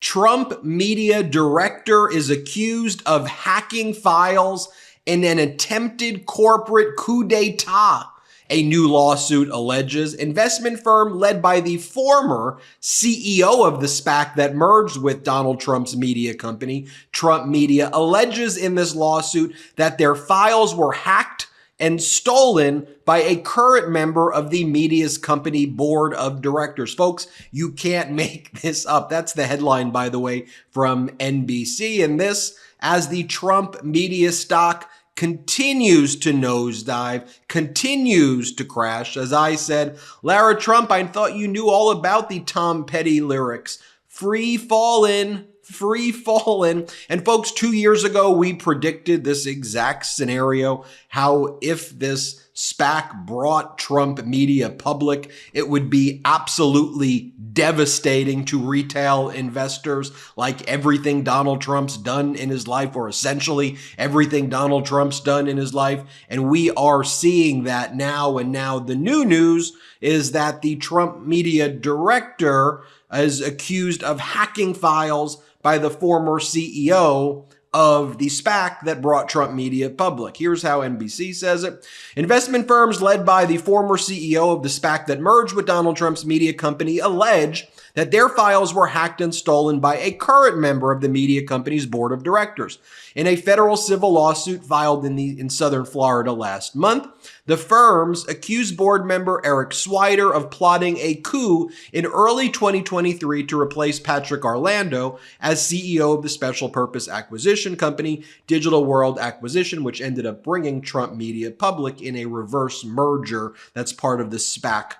Trump media director is accused of hacking files in an attempted corporate coup d'etat. A new lawsuit alleges investment firm led by the former CEO of the SPAC that merged with Donald Trump's media company, Trump Media, alleges in this lawsuit that their files were hacked and stolen by a current member of the media's company board of directors. Folks, you can't make this up. That's the headline, by the way, from NBC. And this, as the Trump media stock continues to nosedive, continues to crash. As I said, Lara Trump, I thought you knew all about the Tom Petty lyrics. Free fallin'. Free falling. And folks, 2 years ago, we predicted this exact scenario, how if this SPAC brought Trump media public, it would be absolutely devastating to retail investors, like everything Donald Trump's done in his life, or essentially everything Donald Trump's done in his life. And we are seeing that now. And now the new news is that the Trump media director is accused of hacking files by the former CEO of the SPAC that brought Trump Media public. Here's how NBC says it. Investment firms led by the former CEO of the SPAC that merged with Donald Trump's media company allege that their files were hacked and stolen by a current member of the media company's board of directors. In a federal civil lawsuit filed in southern Florida last month, the firms accused board member Eric Swider of plotting a coup in early 2023 to replace Patrick Orlando as CEO of the special purpose acquisition company Digital World Acquisition, which ended up bringing Trump Media public in a reverse merger that's part of the SPAC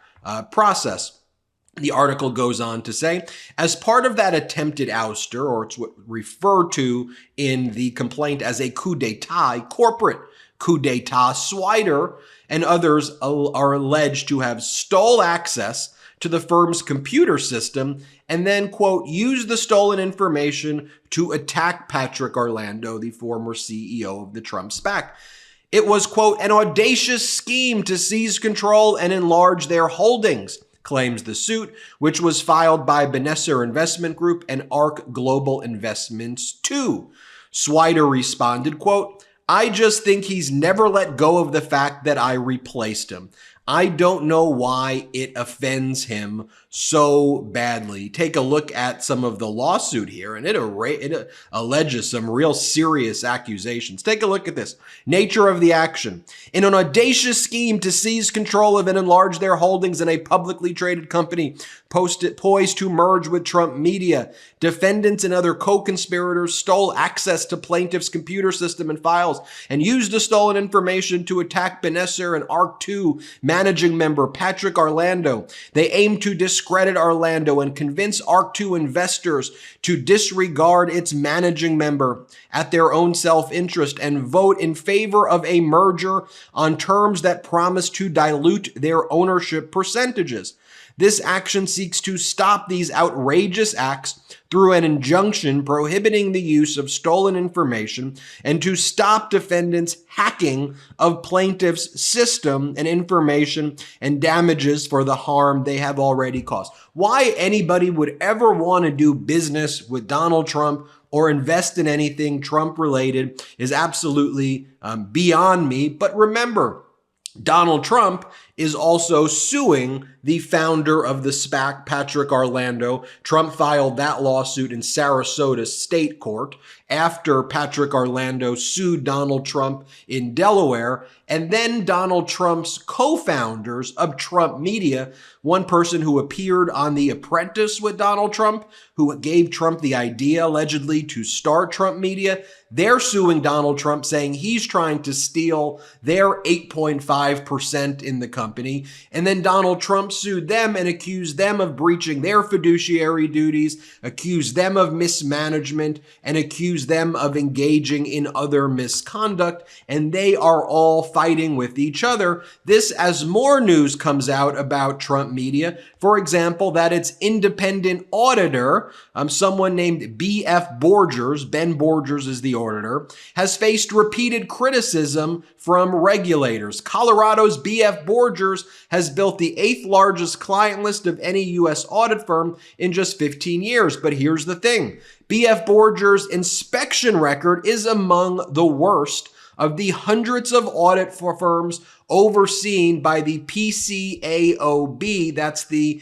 process. The article goes on to say, as part of that attempted ouster, or it's what referred to in the complaint as a coup d'etat, a corporate coup d'etat, Swider and others are alleged to have stole access to the firm's computer system and then, quote, use the stolen information to attack Patrick Orlando, the former CEO of the Trump SPAC. It was, quote, an audacious scheme to seize control and enlarge their holdings, claims the suit, which was filed by Benesser Investment Group and ARC Global Investments II. Swider responded, quote, I just think he's never let go of the fact that I replaced him. I don't know why it offends him so badly. Take a look at some of the lawsuit here, and it alleges some real serious accusations. Take a look at this. Nature of the action. In an audacious scheme to seize control of and enlarge their holdings in a publicly traded company poised to merge with Trump Media, defendants and other co-conspirators stole access to plaintiff's computer system and files and used the stolen information to attack Benesser and ARC2 managing member Patrick Orlando. They aimed to discredit Orlando and convince ARC2 investors to disregard its managing member at their own self-interest and vote in favor of a merger on terms that promise to dilute their ownership percentages. This action seeks to stop these outrageous acts through an injunction prohibiting the use of stolen information and to stop defendants' hacking of plaintiffs' system and information and damages for the harm they have already caused. Why anybody would ever want to do business with Donald Trump or invest in anything Trump-related is absolutely beyond me. But remember, Donald Trump is also suing the founder of the SPAC, Patrick Orlando. Trump filed that lawsuit in Sarasota State Court after Patrick Orlando sued Donald Trump in Delaware. And then Donald Trump's co-founders of Trump Media, one person who appeared on The Apprentice with Donald Trump, who gave Trump the idea allegedly to start Trump Media, they're suing Donald Trump, saying he's trying to steal their 8.5% in the company. And then Donald Trump sued them and accused them of breaching their fiduciary duties, accused them of mismanagement, and accused them of engaging in other misconduct. And they are all fighting with each other. This as more news comes out about Trump Media. For example, that its independent auditor, someone named B.F. Borgers, Ben Borgers is the auditor, has faced repeated criticism from regulators. Colorado's B.F. Borgers Borgers has built the 8th largest client list of any U.S. audit firm in just 15 years. But here's the thing. BF Borgers' inspection record is among the worst of the hundreds of audit firms overseen by the PCAOB. That's the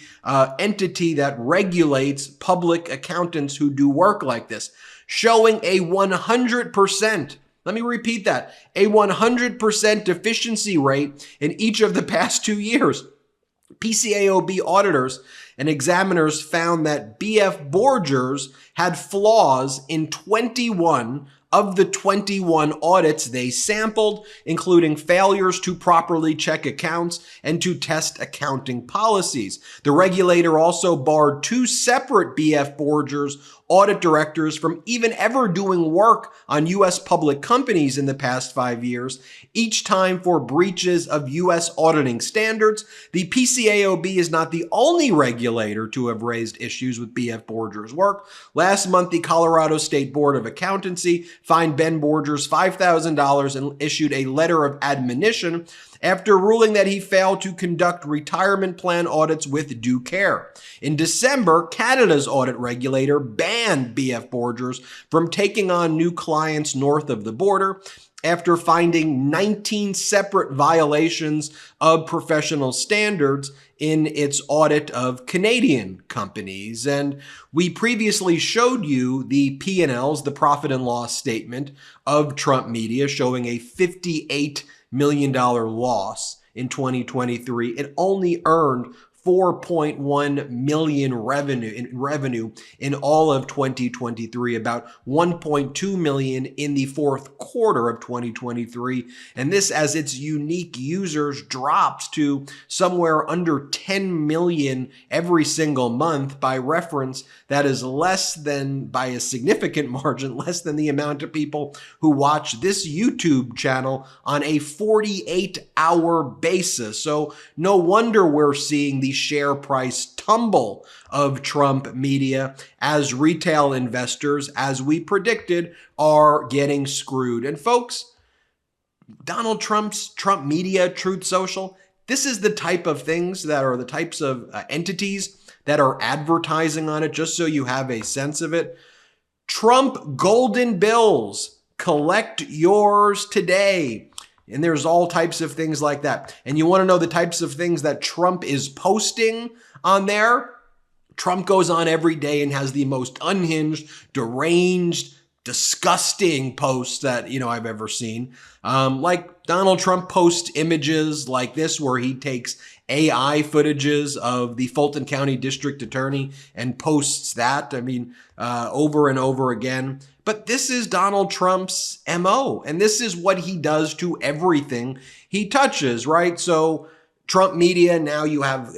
entity that regulates public accountants who do work like this, showing a 100%. Let me repeat that. A 100% deficiency rate in each of the past 2 years. PCAOB auditors and examiners found that BF Borgers had flaws in 21 of the 21 audits they sampled, including failures to properly check accounts and to test accounting policies. The regulator also barred 2 separate BF Borgers audit directors from even ever doing work on U.S. public companies in the past 5 years, each time for breaches of U.S. auditing standards. The PCAOB is not the only regulator to have raised issues with BF Borgers' work. Last month, the Colorado State Board of Accountancy fined Ben Borgers $5,000 and issued a letter of admonition after ruling that he failed to conduct retirement plan audits with due care. In December, Canada's audit regulator banned BF Borgers from taking on new clients north of the border after finding 19 separate violations of professional standards in its audit of Canadian companies. And we previously showed you the P&Ls, the profit and loss statement of Trump Media, showing a $58 million loss in 2023. It only earned $4.1 million revenue in all of 2023, about $1.2 million in the fourth quarter of 2023. And this, as its unique users drops to somewhere under 10 million every single month. By reference, that is less than, by a significant margin, less than the amount of people who watch this YouTube channel on a 48-hour basis. So no wonder we're seeing the share price tumble of Trump Media as retail investors, as we predicted, are getting screwed. And folks, Donald Trump's Trump Media, Truth Social, this is the type of things that are the types of entities that are advertising on it, just so you have a sense of it. Trump golden bills, collect yours today. And there's all types of things like that. And you want to know the types of things that Trump is posting on there? Trump goes on every day and has the most unhinged, deranged, disgusting posts that, I've ever seen. Like Donald Trump posts images like this, where he takes AI footages of the Fulton County District Attorney and posts that, over and over again. But this is Donald Trump's MO, and this is what he does to everything he touches, right? So Trump Media, now you have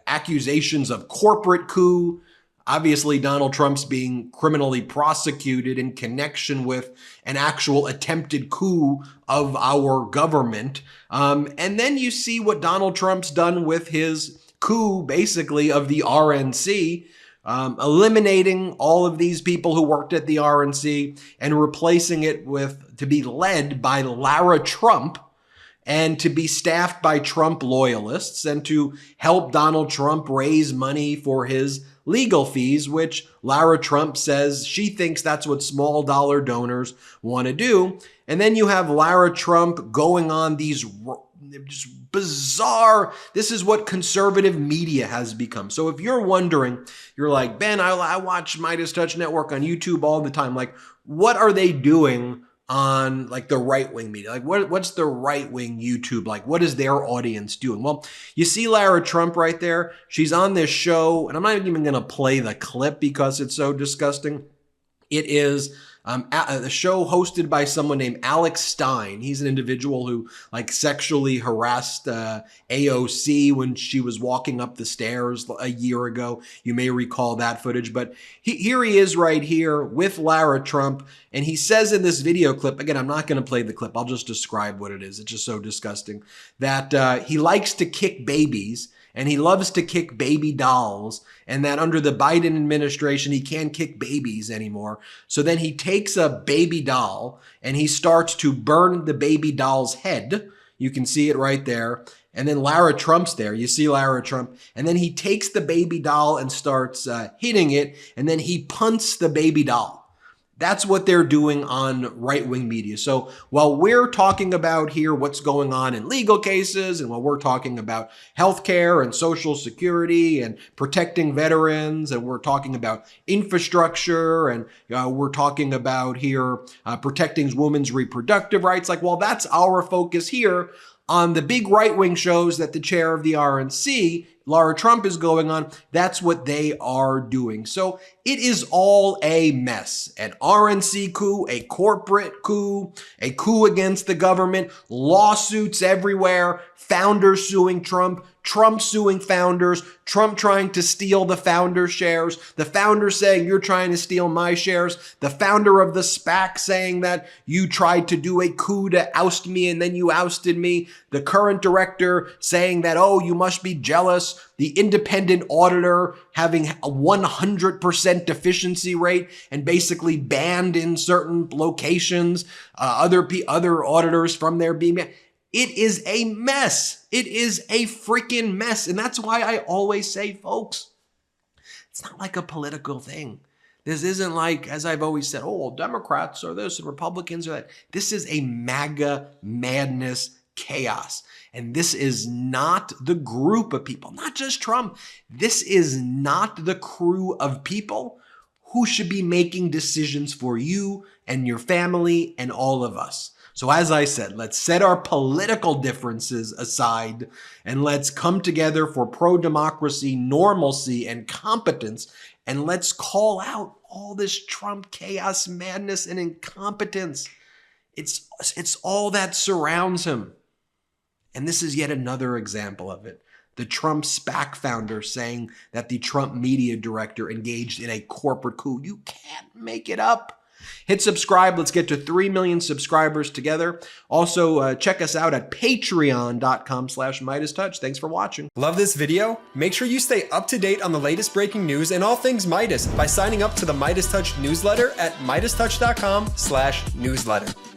accusations of corporate coup. Obviously, Donald Trump's being criminally prosecuted in connection with an actual attempted coup of our government. And then you see what Donald Trump's done with his coup, basically, of the RNC, eliminating all of these people who worked at the RNC and replacing it to be led by Lara Trump, and to be staffed by Trump loyalists, and to help Donald Trump raise money for his legal fees, which Lara Trump says she thinks that's what small dollar donors want to do. And then you have Lara Trump going on these just bizarre, this is what conservative media has become. So if you're wondering, you're like, Ben, I watch MeidasTouch Network on YouTube all the time. Like, what are they doing on like the right-wing media? Like what's the right-wing YouTube like? What is their audience doing? Well, you see Lara Trump right there. She's on this show, and I'm not even going to play the clip because it's so disgusting. It is a show hosted by someone named Alex Stein. He's an individual who sexually harassed AOC when she was walking up the stairs a year ago. You may recall that footage, but here he is right here with Lara Trump. And he says in this video clip, again, I'm not going to play the clip. I'll just describe what it is. It's just so disgusting, that he likes to kick babies, and he loves to kick baby dolls, and that under the Biden administration, he can't kick babies anymore. So then he takes a baby doll and he starts to burn the baby doll's head. You can see it right there. And then Lara Trump's there. You see Lara Trump. And then he takes the baby doll and starts hitting it. And then he punts the baby doll. That's what they're doing on right-wing media. So while we're talking about here what's going on in legal cases, and while we're talking about healthcare and Social Security and protecting veterans, and we're talking about infrastructure, and we're talking about here protecting women's reproductive rights, like, well, that's our focus here on the big right-wing shows that the chair of the RNC, Lara Trump, is going on. That's what they are doing. So it is all a mess. An RNC coup, a corporate coup, a coup against the government, lawsuits everywhere, founders suing Trump, Trump suing founders, Trump trying to steal the founders' shares, the founder saying you're trying to steal my shares, the founder of the SPAC saying that you tried to do a coup to oust me and then you ousted me, the current director saying that, oh, you must be jealous, the independent auditor having a 100% deficiency rate and basically banned in certain locations, other auditors from their being banned. It is a mess. It is a freaking mess. And that's why I always say, folks, it's not like a political thing. This isn't like, as I've always said, oh, Democrats are this and Republicans are that. This is a MAGA madness chaos. And this is not the group of people, not just Trump. This is not the crew of people who should be making decisions for you and your family and all of us. So as I said, let's set our political differences aside and let's come together for pro-democracy, normalcy, and competence. And let's call out all this Trump chaos, madness, and incompetence. It's all that surrounds him. And this is yet another example of it. The Trump SPAC founder saying that the Trump media director engaged in a corporate coup. You can't make it up. Hit subscribe. Let's get to 3 million subscribers together. Also, check us out at patreon.com/MeidasTouch. Thanks for watching. Love this video? Make sure you stay up to date on the latest breaking news and all things Midas by signing up to the MeidasTouch newsletter at MeidasTouch.com/newsletter.